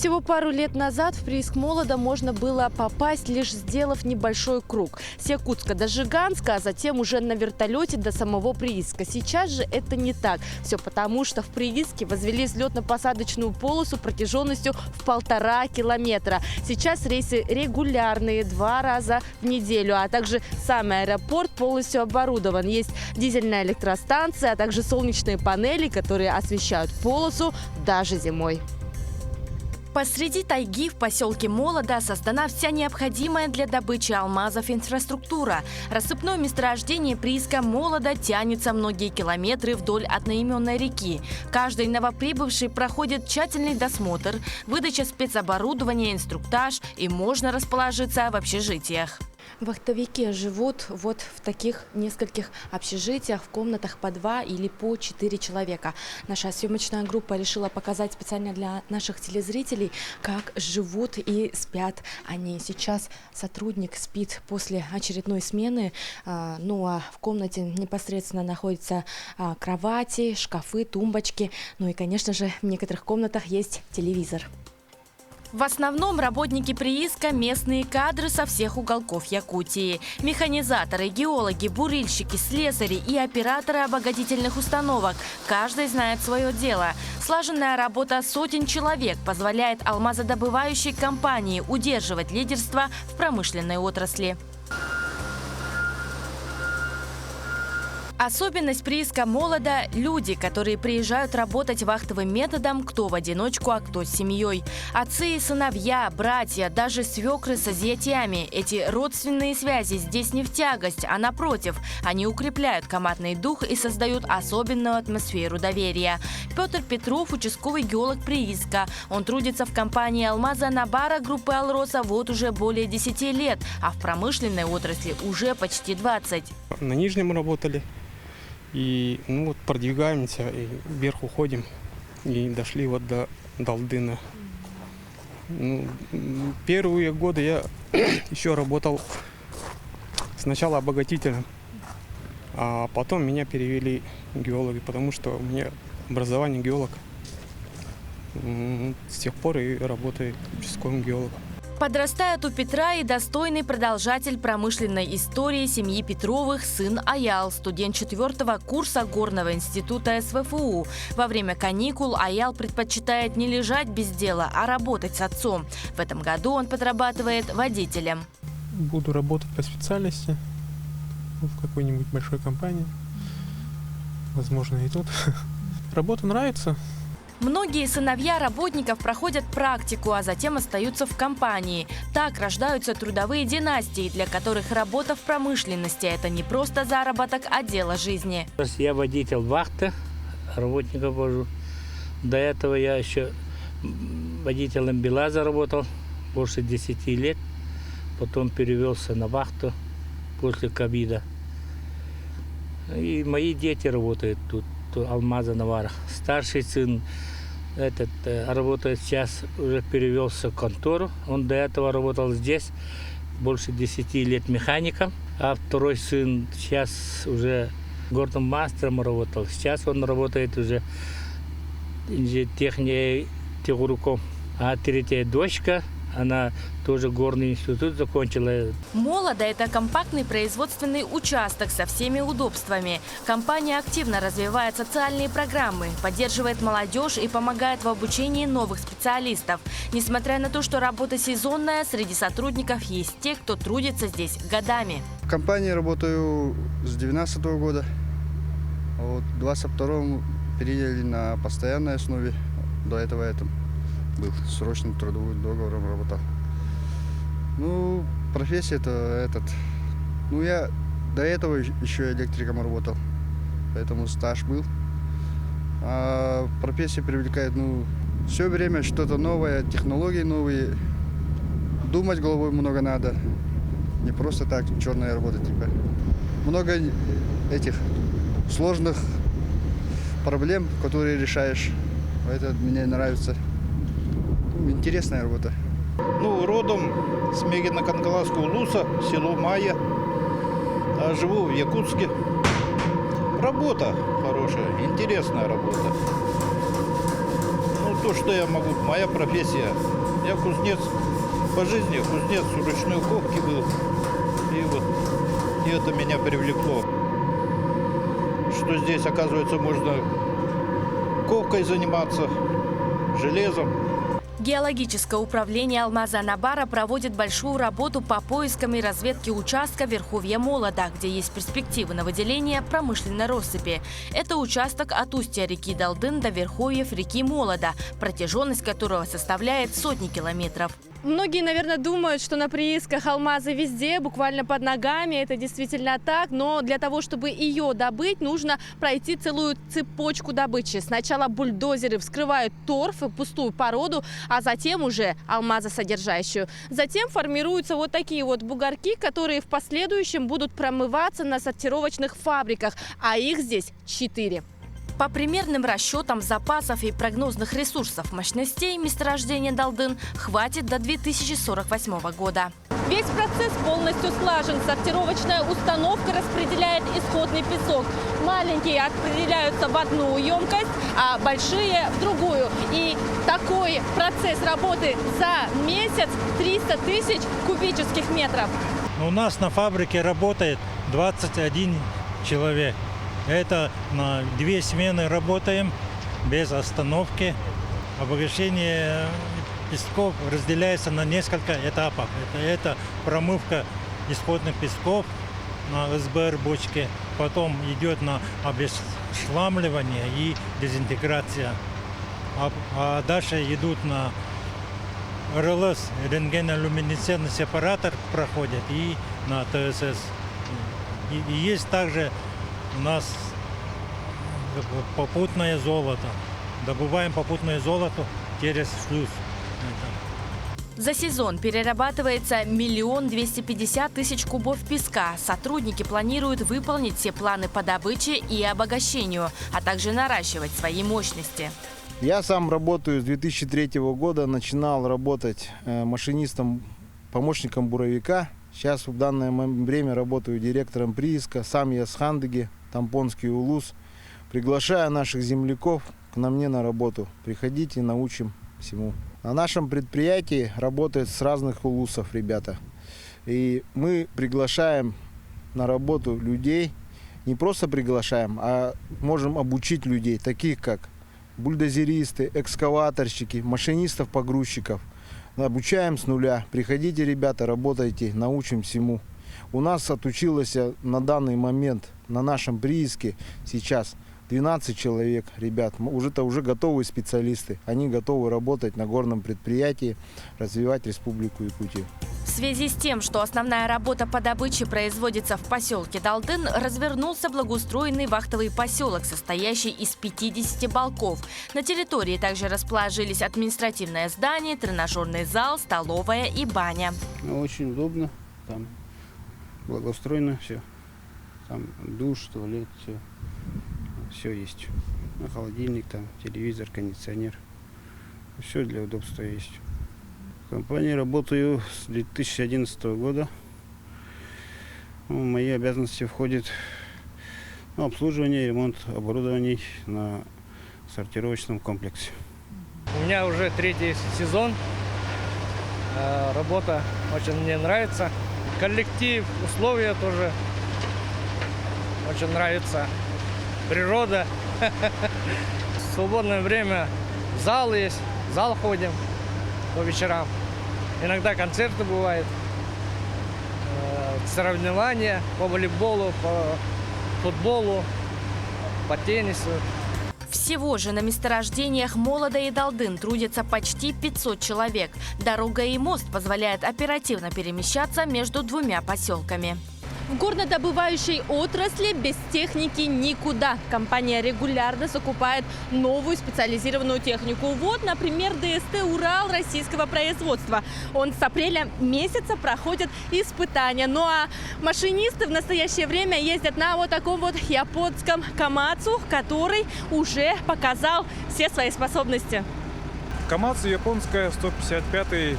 Всего пару лет назад в прииск Молода можно было попасть, лишь сделав небольшой круг. С Якутска до Жиганска, а затем уже на вертолете до самого прииска. Сейчас же это не так. Все потому, что в прииске возвели взлетно-посадочную полосу протяженностью в 1,5 километра. Сейчас рейсы регулярные 2 раза в неделю, а также сам аэропорт полностью оборудован. Есть дизельная электростанция, а также солнечные панели, которые освещают полосу даже зимой. Посреди тайги в поселке Молода создана вся необходимая для добычи алмазов инфраструктура. Рассыпное месторождение прииска Молода тянется многие километры вдоль одноименной реки. Каждый новоприбывший проходит тщательный досмотр, выдача спецоборудования, инструктаж, и можно расположиться в общежитиях. Вахтовики живут вот в таких нескольких общежитиях, в комнатах по 2 или по 4 человека. Наша съемочная группа решила показать специально для наших телезрителей, как живут и спят они. Сейчас сотрудник спит после очередной смены, ну а в комнате непосредственно находятся кровати, шкафы, тумбочки. Ну и, конечно же, в некоторых комнатах есть телевизор. В основном работники прииска – местные кадры со всех уголков Якутии. Механизаторы, геологи, бурильщики, слесари и операторы обогатительных установок. Каждый знает свое дело. Слаженная работа сотен человек позволяет алмазодобывающей компании удерживать лидерство в промышленной отрасли. Особенность прииска Молода – люди, которые приезжают работать вахтовым методом, кто в одиночку, а кто с семьей. Отцы и сыновья, братья, даже свекры со зятьями. Эти родственные связи здесь не в тягость, а напротив. Они укрепляют командный дух и создают особенную атмосферу доверия. Петр Петров – участковый геолог прииска. Он трудится в компании «Алмаза Набара» группы «Алроса» вот уже более 10 лет, а в промышленной отрасли уже почти 20. На Нижнем работали. И ну вот продвигаемся, и вверх уходим, и дошли вот до Далдына. Ну, первые годы я еще работал сначала обогатителем, а потом меня перевели геологи, потому что у меня образование геолог. С тех пор и работаю участковым геологом. Подрастает у Петра и достойный продолжатель промышленной истории семьи Петровых сын Аял, студент 4-го курса Горного института СВФУ. Во время каникул Аял предпочитает не лежать без дела, а работать с отцом. В этом году он подрабатывает водителем. Буду работать по специальности в какой-нибудь большой компании. Возможно, и тут. Работа нравится. Многие сыновья работников проходят практику, а затем остаются в компании. Так рождаются трудовые династии, для которых работа в промышленности – это не просто заработок, а дело жизни. Я водитель вахты, работников вожу. До этого я еще водителем БелАЗа работал больше 10 лет. Потом перевелся на вахту после ковида. И мои дети работают тут. Алмаза Навара. Старший сын работает сейчас, уже перевелся в контору. Он до этого работал здесь больше 10 лет механиком. А второй сын сейчас уже горным мастером работал. Сейчас он работает уже техником. А третья дочка, она тоже горный институт закончила. Молода – это компактный производственный участок со всеми удобствами. Компания активно развивает социальные программы, поддерживает молодежь и помогает в обучении новых специалистов. Несмотря на то, что работа сезонная, среди сотрудников есть те, кто трудится здесь годами. В компании работаю с 2012 года. Вот в 2022 переехали на постоянной основе. До этого я был срочным трудовым договором работал. Ну, профессия ну, я до этого еще электриком работал, поэтому стаж был. А профессия привлекает, ну, все время что-то новое, технологии новые. Думать головой много надо. Не просто так черная работа, типа. Много этих сложных проблем, которые решаешь. Это мне нравится. Интересная работа. Ну, родом с Мегино-Кангаласского Улуса, село Майя. А живу в Якутске. Работа хорошая, интересная работа. Ну, то, что я могу, моя профессия. Я кузнец по жизни, кузнец ручной ковки был. И это меня привлекло. Что здесь, оказывается, можно ковкой заниматься, железом. Геологическое управление Алмаза-Анабара проводит большую работу по поискам и разведке участка верховья Молода, где есть перспективы на выделение промышленной россыпи. Это участок от устья реки Далдын до верховьев реки Молода, протяженность которого составляет сотни километров. Многие, наверное, думают, что на приисках алмазы везде, буквально под ногами. Это действительно так. Но для того, чтобы ее добыть, нужно пройти целую цепочку добычи. Сначала бульдозеры вскрывают торф и пустую породу, а затем уже алмазосодержащую. Затем формируются вот такие вот бугорки, которые в последующем будут промываться на сортировочных фабриках. А их здесь 4. По примерным расчетам запасов и прогнозных ресурсов мощностей месторождения Далдын хватит до 2048 года. Весь процесс полностью слажен. Сортировочная установка распределяет исходный песок. Маленькие отправляются в одну емкость, а большие в другую. И такой процесс работы за месяц 300 тысяч кубических метров. У нас на фабрике работает 21 человек. Это на 2 смены работаем без остановки. Обогащение песков разделяется на несколько этапов. Это промывка исходных песков на СБР-бочке, потом идет на обесшламливание и дезинтеграция. А дальше идут на РЛС, рентгенолюминесцентный сепаратор проходит, и на ТСС. И есть также у нас попутное золото. Добываем попутное золото через шлюз. За сезон перерабатывается 1 250 000 кубов песка. Сотрудники планируют выполнить все планы по добыче и обогащению, а также наращивать свои мощности. Я сам работаю с 2003 года. Начинал работать машинистом, помощником буровика. Сейчас в данное время работаю директором прииска. Сам я с Хандыги, Тампонский улус. Приглашаю наших земляков к нам на работу. Приходите, научим всему. На нашем предприятии работают с разных улусов ребята. И мы приглашаем на работу людей. Не просто приглашаем, а можем обучить людей, таких как бульдозеристы, экскаваторщики, машинистов-погрузчиков. Обучаем с нуля. Приходите, ребята, работайте, научим всему. У нас отучилось на данный момент на нашем прииске сейчас 12 человек, ребят. Уже готовые специалисты. Они готовы работать на горном предприятии, развивать Республику Якутию. В связи с тем, что основная работа по добыче производится в поселке Далдын, развернулся благоустроенный вахтовый поселок, состоящий из 50 балков. На территории также расположились административное здание, тренажерный зал, столовая и баня. Очень удобно, там благоустроено все. Там душ, туалет, все есть. Холодильник, там телевизор, кондиционер. Все для удобства есть. В компании работаю с 2011 года. В мои обязанности входит обслуживание и ремонт оборудований на сортировочном комплексе. У меня уже 3-й сезон. Работа очень мне нравится. Коллектив, условия тоже очень нравится. Природа. В свободное время зал есть. В зал ходим по вечерам. Иногда концерты бывают. Соревнования по волейболу, по футболу, по теннису. Всего же на месторождениях Молода и Далдын трудятся почти 500 человек. Дорога и мост позволяют оперативно перемещаться между двумя поселками. В горнодобывающей отрасли без техники никуда. Компания регулярно закупает новую специализированную технику. Вот, например, ДСТ «Урал» российского производства. Он с апреля месяца проходит испытания. Ну а машинисты в настоящее время ездят на вот таком вот японском Камацу, который уже показал все свои способности. Камацу японская, 155-й,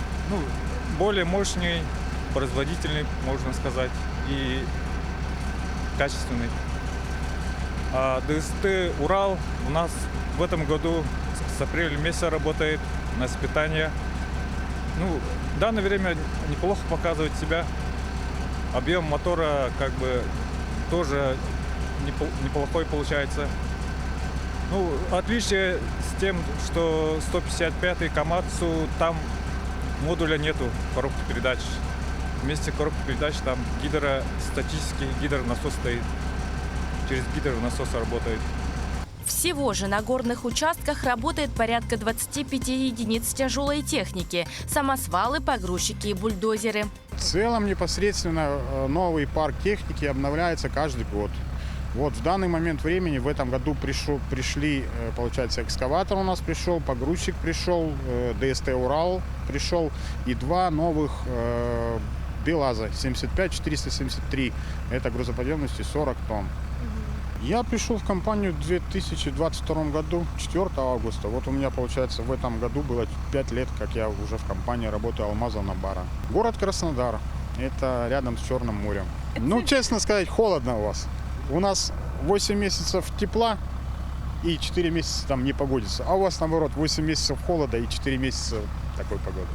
более мощный, производительный, можно сказать, и качественный. А ДСТ «Урал» у нас в этом году с апреля месяца работает на испытания. Ну, в данное время неплохо показывает себя. Объем мотора как бы тоже неплохой получается. Ну, отличие с тем, что 155-й Камацу, там модуля нету коробки передач. Вместе коробки передач там гидростатический гидронасос стоит. Через гидронасос работает. Всего же на горных участках работает порядка 25 единиц тяжелой техники – самосвалы, погрузчики и бульдозеры. В целом непосредственно новый парк техники обновляется каждый год. Вот в данный момент времени в этом году пришли, получается, экскаватор у нас пришел, погрузчик пришел, ДСТ «Урал» пришел и два новых БелАЗа 75-473. Это грузоподъемностью 40 тонн. Я пришел в компанию в 2022 году, 4 августа. Вот у меня, получается, в этом году было 5 лет, как я уже в компании работаю «Алмаза Набара». Город Краснодар. Это рядом с Черным морем. Ну, честно сказать, холодно у вас. У нас 8 месяцев тепла и 4 месяца там не погодится. А у вас, наоборот, 8 месяцев холода и 4 месяца такой погоды.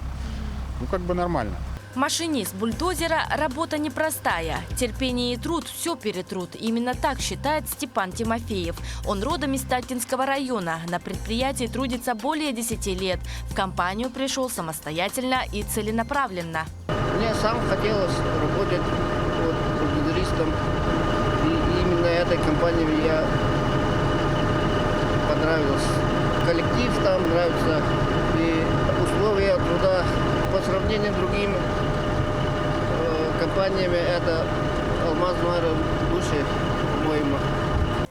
Ну, как бы нормально. Машинист бульдозера – работа непростая. Терпение и труд все перетрут. Именно так считает Степан Тимофеев. Он родом из Талкинского района. На предприятии трудится более 10 лет. В компанию пришел самостоятельно и целенаправленно. Мне сам хотелось работать бульдозеристом. И именно этой компании я понравился. Коллектив там нравится и условия труда. По сравнению с другими компаниями, это «Алмаз Набара» лучше, по-моему.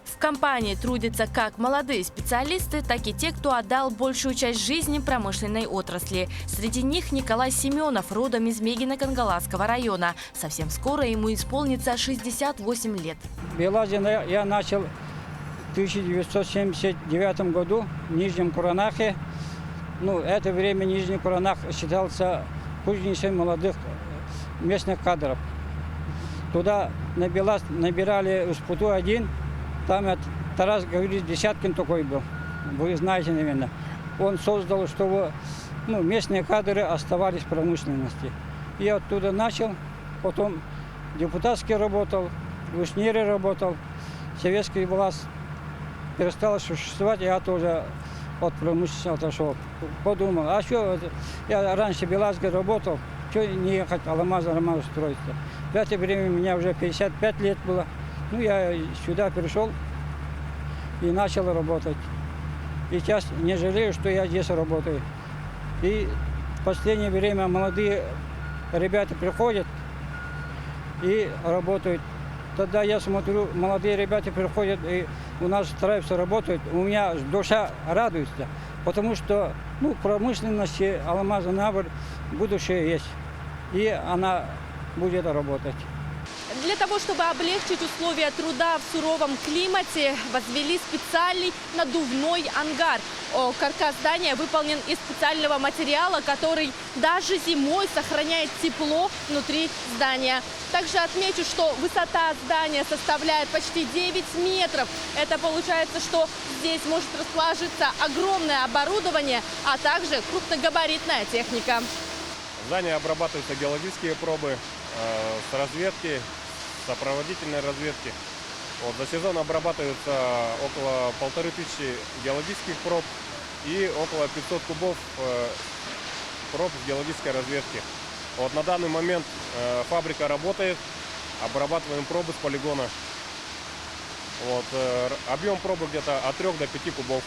В компании трудятся как молодые специалисты, так и те, кто отдал большую часть жизни промышленной отрасли. Среди них Николай Семенов, родом из Мегино-Кангаласского района. Совсем скоро ему исполнится 68 лет. БелАЗе я начал в 1979 году в Нижнем Куранахе. Ну, это время Нижний Куранах считался кузницей молодых местных кадров. Туда на БелАЗ набирали УСПУТУ-1, там Тарас Гаврилович Десяткин такой был, вы знаете, наверное. Он создал, чтобы местные кадры оставались в промышленности. Я оттуда начал, потом депутатский работал, в Ушнире работал, советский БелАЗ перестал существовать, я тоже от промышленности отошел. Подумал, а что, я раньше в БелАЗе работал, что не ехать «Алмаза Набара» строиться. В это время мне уже 55 лет было. Ну, я сюда пришел и начал работать. И сейчас не жалею, что я здесь работаю. И в последнее время молодые ребята приходят и работают. Тогда я смотрю, молодые ребята приходят и у нас стараются работать. У меня душа радуется, потому что в промышленности «Алмаза Набара» будущее есть. И она будет работать. Для того, чтобы облегчить условия труда в суровом климате, возвели специальный надувной ангар. Каркас здания выполнен из специального материала, который даже зимой сохраняет тепло внутри здания. Также отмечу, что высота здания составляет почти 9 метров. Это получается, что здесь может расположиться огромное оборудование, а также крупногабаритная техника. В здании обрабатываются геологические пробы с разведки, сопроводительной разведки. За сезон обрабатывается около 1500 геологических проб и около 500 кубов проб с геологической разведки. На данный момент фабрика работает, обрабатываем пробы с полигона. Объем пробы где-то от 3 до 5 кубов.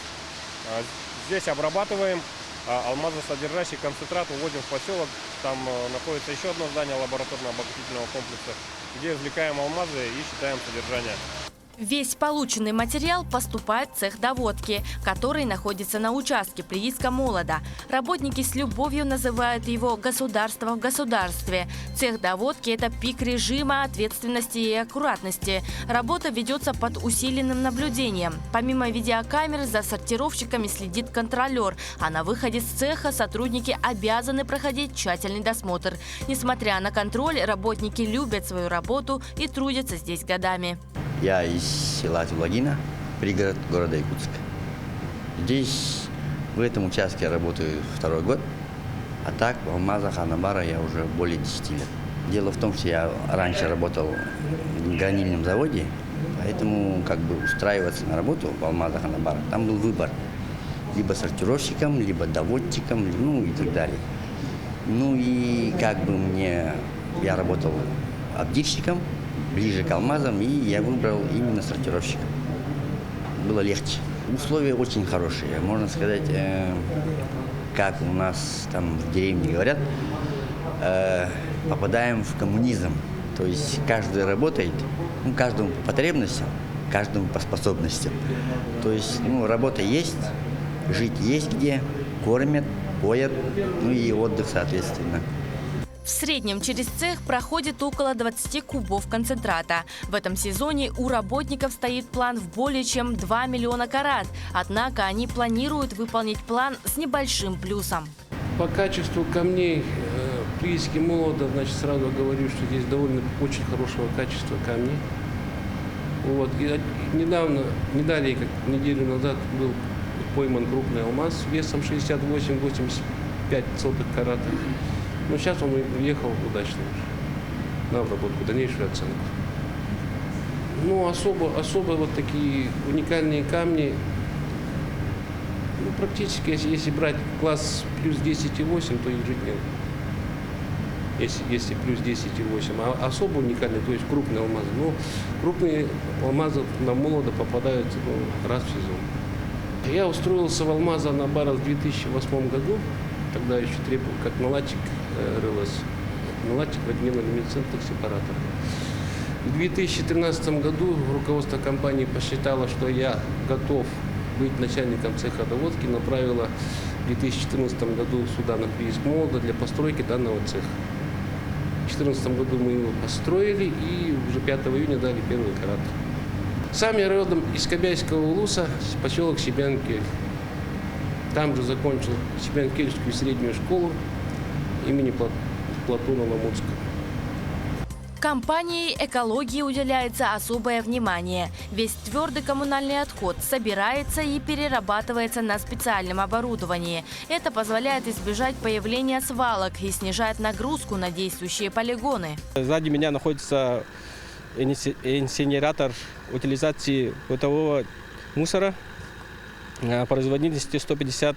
Здесь обрабатываем. Алмазосодержащий концентрат увозим в поселок. Там находится еще одно здание лабораторно-обогатительного комплекса, где извлекаем алмазы и считаем содержание. Весь полученный материал поступает в цех доводки, который находится на участке Прииска-Молода. Работники с любовью называют его «государство в государстве». Цех доводки – это пик режима, ответственности и аккуратности. Работа ведется под усиленным наблюдением. Помимо видеокамер за сортировщиками следит контролер, а на выходе с цеха сотрудники обязаны проходить тщательный досмотр. Несмотря на контроль, работники любят свою работу и трудятся здесь годами. Я из села Тюлагина, пригород города Якутска. Здесь В этом участке я работаю 2-й год, а так в Алмазах Анабара я уже более 10 лет. Дело в том, что я раньше работал в гранильном заводе, поэтому как бы устраиваться на работу в Алмазах Анабара, там был выбор. Либо сортировщиком, либо доводчиком, ну и так далее. Ну и как бы я работал обдирщиком, ближе к алмазам, и я выбрал именно сортировщиком. Было легче. Условия очень хорошие, можно сказать, как у нас там в деревне говорят, попадаем в коммунизм. То есть каждый работает, ну, каждому по потребностям, каждому по способностям. То есть, ну, работа есть, жить есть где, кормят, поят, ну и отдых соответственно. В среднем через цех проходит около 20 кубов концентрата. В этом сезоне у работников стоит план в более чем 2 миллиона карат. Однако они планируют выполнить план с небольшим плюсом. По качеству камней прииски молода, значит, сразу говорю, что здесь довольно очень хорошего качества камни. Вот. И недавно, не далее, как неделю назад, был пойман крупный алмаз весом 68-85 карат. Но сейчас он уехал удачно на обработку, дальнейшую оценку. Ну, особо вот такие уникальные камни, ну, практически, если брать класс плюс 10,8, то ежедневно. Если плюс 10,8. А особо уникальные, то есть крупные алмазы. Но крупные алмазы на молодо попадают раз в сезон. Я устроился в Алмаза Анабара в 2008 году. Тогда еще требовал, как наладчик рылась. Наладчик водяненно-люминесцентных сепараторов. В 2013 году руководство компании посчитало, что я готов быть начальником цеха доводки, направило в 2014 году сюда на прииск молода для постройки данного цеха. В 2014 году мы его построили и уже 5 июня дали первый карат. Сам я родом из Кобяйского улуса, поселок Себян-Кель. Там же закончил Себян-Кельскую среднюю школу имени Платона Ломуцкого. Компанией экологии уделяется особое внимание. Весь твердый коммунальный отход собирается и перерабатывается на специальном оборудовании. Это позволяет избежать появления свалок и снижает нагрузку на действующие полигоны. Сзади меня находится инсинератор утилизации бытового мусора производительностью 150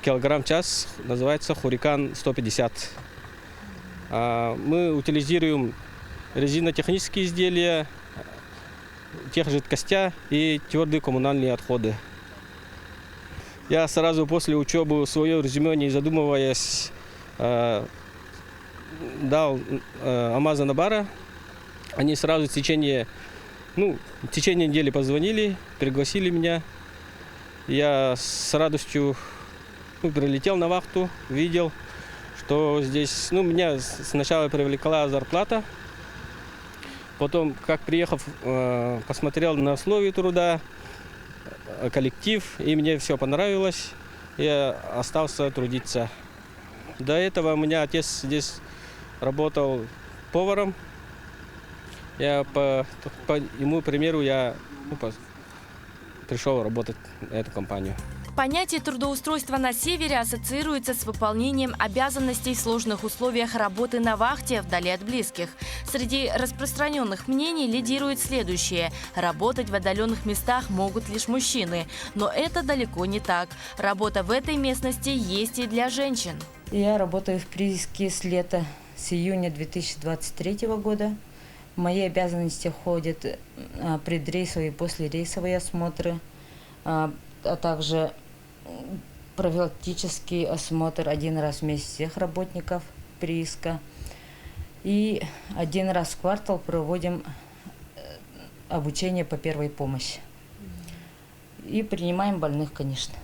кг в час, называется Хурикан 150. Мы утилизируем резинотехнические изделия, техжидкостя и твердые коммунальные отходы. Я сразу после учебы свое резюме, не задумываясь, дал Алмаз Анабара. Они сразу в течение недели позвонили, пригласили меня. Я с радостью прилетел на вахту, видел, что здесь, меня сначала привлекла зарплата. Потом, как приехав, посмотрел на условия труда, коллектив, и мне все понравилось. Я остался трудиться. До этого у меня отец здесь работал поваром. Я по ему примеру пришел работать на эту компанию. Понятие трудоустройства на севере ассоциируется с выполнением обязанностей в сложных условиях работы на вахте вдали от близких. Среди распространенных мнений лидирует следующее. Работать в отдаленных местах могут лишь мужчины. Но это далеко не так. Работа в этой местности есть и для женщин. Я работаю в прииске с лета, с июня 2023 года. В мои обязанности входят предрейсовые и послерейсовые осмотры, а также профилактический осмотр 1 раз в месяц всех работников прииска. И 1 раз в квартал проводим обучение по первой помощи. И принимаем больных, конечно.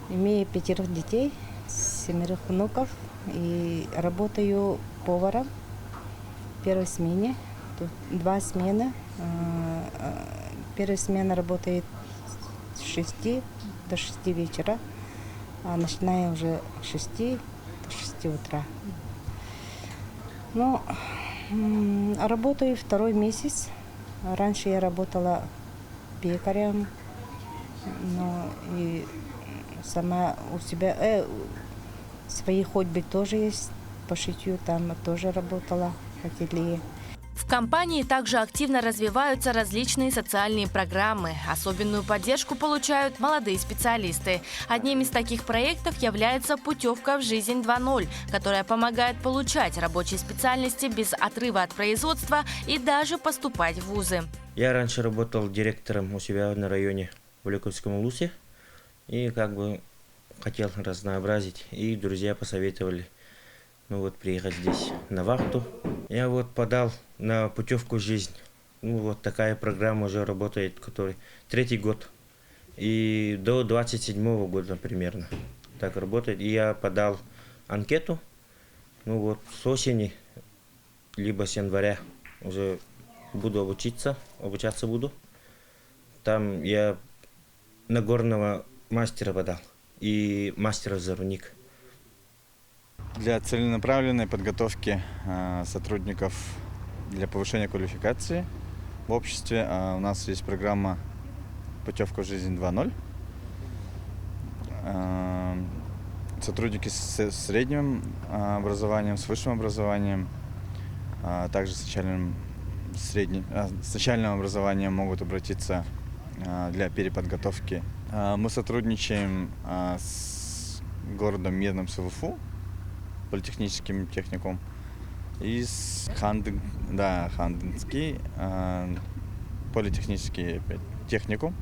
Имею 5 детей, 7 внуков и работаю поваром в первой смене. Тут 2 смены. Первая смена работает с 6 до 6 вечера, а ночная уже с 6 до 6 утра. Работаю 2-й месяц. Раньше я работала пекарем, но и Сама у себя свои хобби тоже есть. По шитью там тоже работала в ателье. В компании также активно развиваются различные социальные программы. Особенную поддержку получают молодые специалисты. Одним из таких проектов является «Путевка в жизнь 2.0», которая помогает получать рабочие специальности без отрыва от производства и даже поступать в вузы. Я раньше работал директором у себя на районе в Лековском Улусе и как бы хотел разнообразить. И друзья посоветовали приехать здесь на вахту. Я подал на путевку в жизнь. Такая программа уже работает, который 3-й год. И до 27-го года примерно так работает. И я подал анкету. С осени, либо с января уже буду обучаться буду. Там я на горного мастера подал и мастера-взрывник. Для целенаправленной подготовки сотрудников для повышения квалификации в обществе у нас есть программа «Путевка в жизнь 2.0». Сотрудники с средним образованием, с высшим образованием, также с начальным образованием могут обратиться для переподготовки. Мы сотрудничаем с городом Медным СВФУ, политехническим техникум, и с Хандынский политехнический техникум.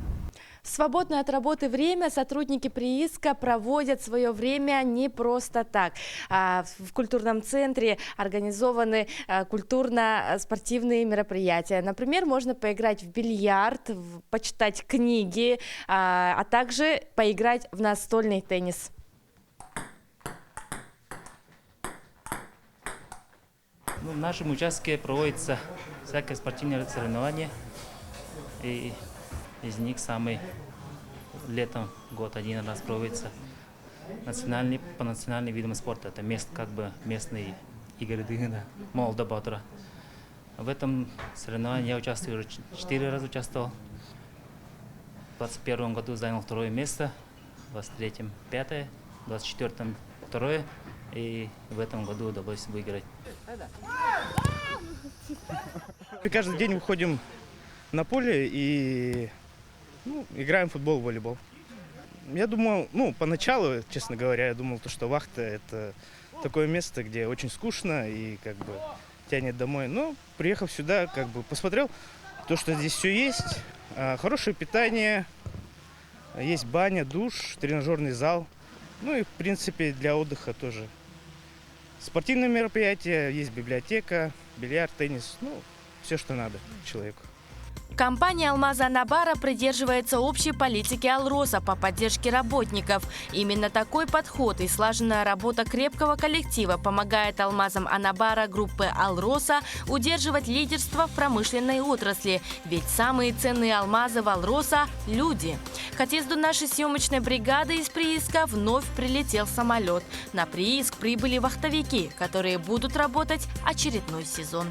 В свободное от работы время сотрудники прииска проводят свое время не просто так. В культурном центре организованы культурно-спортивные мероприятия. Например, можно поиграть в бильярд, почитать книги, а также поиграть в настольный теннис. В нашем участке проводятся всякие спортивные соревнования. И из них самый летом год один раз проводится по национальным видам спорта. Это местные игры Дыгана, Молда Батура. В этом соревновании я участвую уже 4 раза участвовал. В 2021 году занял 2-е место, в 2023 5-е, в 2024 2-е. И в этом году удалось выиграть. Каждый день выходим на поле и играем в футбол, волейбол. Я думал, поначалу, честно говоря, я думал, что вахта – это такое место, где очень скучно и тянет домой. Но приехав сюда, посмотрел, что здесь все есть. Хорошее питание, есть баня, душ, тренажерный зал. И, в принципе, для отдыха тоже. Спортивные мероприятия, есть библиотека, бильярд, теннис, все, что надо человеку. Компания «Алмаза Анабара» придерживается общей политики Алроса по поддержке работников. Именно такой подход и слаженная работа крепкого коллектива помогает алмазам Анабара группы Алроса удерживать лидерство в промышленной отрасли. Ведь самые ценные алмазы в Алроса – люди. К отъезду нашей съемочной бригады из прииска вновь прилетел самолет. На прииск прибыли вахтовики, которые будут работать очередной сезон.